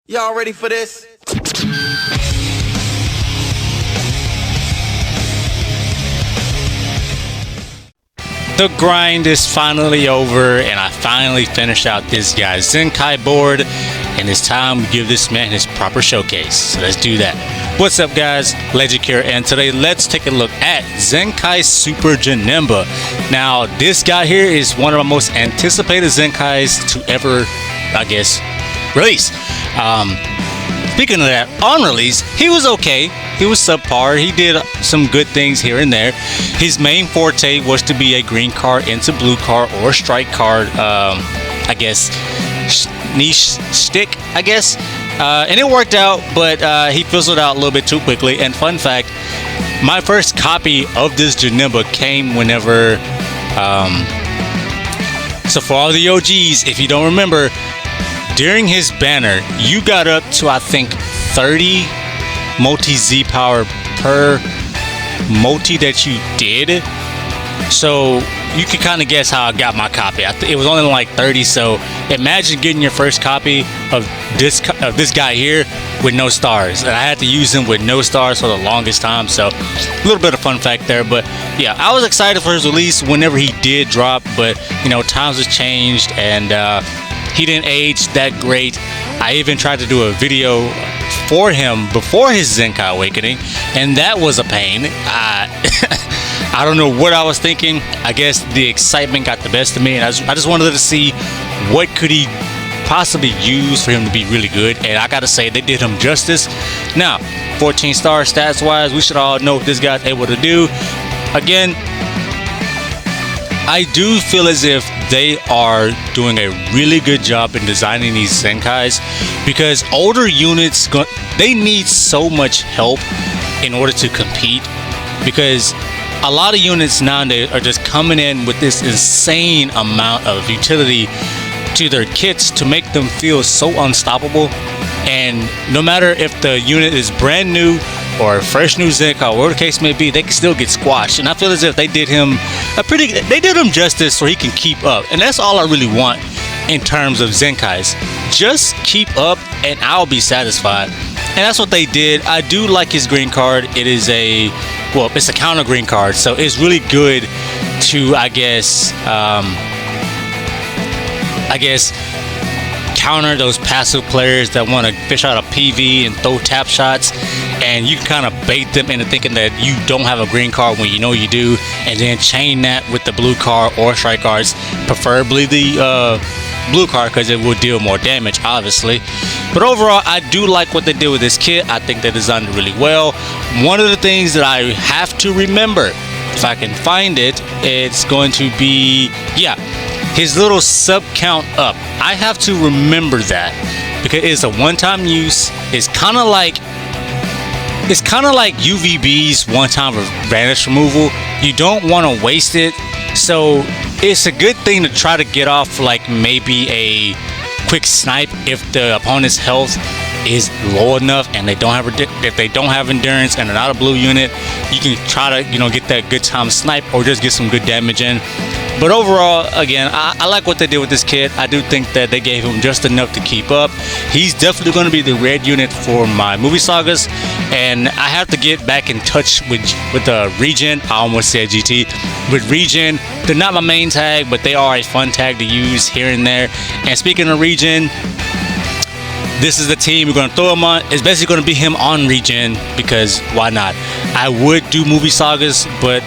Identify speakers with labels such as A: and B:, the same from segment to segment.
A: Y'all ready for this?
B: The grind is finally over, and I finally finished out this guy's Zenkai board, and it's time to give this man his proper showcase. So let's do that. What's up, guys? Legend here, and today let's take a look at Zenkai Super Janemba. Now, this guy here is one of the most anticipated Zenkais to ever, I guess, release. Speaking of that, on release, he was okay. He was subpar. He did some good things here and there. His main forte was to be a green card into blue card or strike card, I guess, niche stick, I guess. And it worked out, but he fizzled out a little bit too quickly. And fun fact, my first copy of this Janemba came whenever, so for all the OGs, if you don't remember, during his banner, you got up to, I think, 30 multi-Z power per multi that you did. So you can kind of guess how I got my copy. It was only like 30, so imagine getting your first copy of this guy here with no stars. And I had to use him with no stars for the longest time, so a little bit of fun fact there. But yeah, I was excited for his release whenever he did drop, but you know, times have changed, and he didn't age that great. I even tried to do a video for him before his Zenkai awakening, and that was a pain. I don't know what I was thinking. I guess the excitement got the best of me, and I just wanted to see what could he possibly use for him to be really good, and I gotta say, they did him justice. Now, 14 star stats wise, we should all know what this guy's able to do. Again, I do feel as if they are doing a really good job in designing these Zenkais, because older units, they need so much help in order to compete, because a lot of units nowadays are just coming in with this insane amount of utility to their kits to make them feel so unstoppable. And no matter if the unit is brand new or fresh new Zenkai, whatever the case may be, they can still get squashed. And I feel as if they did him they did him justice so he can keep up. And that's all I really want in terms of Zenkais. Just keep up and I'll be satisfied. And that's what they did. I do like his green card. It is it's a counter green card, so it's really good to, I guess, counter those passive players that want to fish out a PV and throw tap shots, and you can kind of bait them into thinking that you don't have a green card when you know you do, and then chain that with the blue card or strike cards, preferably the blue card, because it will deal more damage, obviously. But overall, I do like what they did with this kit. I think they designed it really well. One of the things that I have to remember, if I can find it, it's going to be, his little sub count up. I have to remember that, because it's a one-time use. It's kind of like UVB's one-time vanish removal. You don't want to waste it, so it's a good thing to try to get off like maybe a quick snipe if the opponent's health is low enough and if they don't have endurance and they're not a blue unit. You can try to get that good time snipe or just get some good damage in. But overall, again, I like what they did with this kid. I do think that they gave him just enough to keep up. He's definitely going to be the red unit for my movie sagas, and I have to get back in touch with the Regen. I almost said GT. With Regen, they're not my main tag, but they are a fun tag to use here and there. And speaking of Regen, this is the team we're going to throw him on. It's basically going to be him on Regen, because why not? I would do movie sagas, but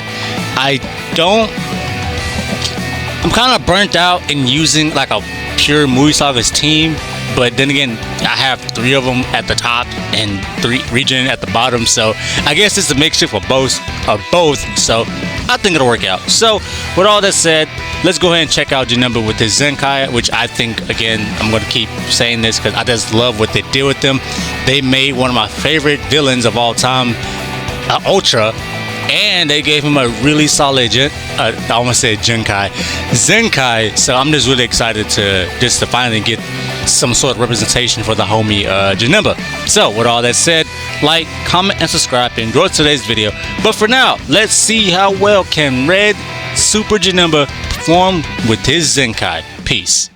B: I'm kind of burnt out in using like a pure movie sagas team, but then again, I have 3 of them at the top and 3 Regen at the bottom, so I guess it's a mixture of both. So I think it'll work out. So with all that said, let's go ahead and check out Janemba with his Zenkai, which I think, again, I'm going to keep saying this because I just love what they did with them. They made one of my favorite villains of all time, Ultra, and they gave him a really solid I almost said Zenkai. So I'm just really excited to finally get some sort of representation for the homie Janemba. So with all that said, like, comment, and subscribe to enjoy today's video. But for now, let's see how well can Red Super Janemba perform with his Zenkai. Peace.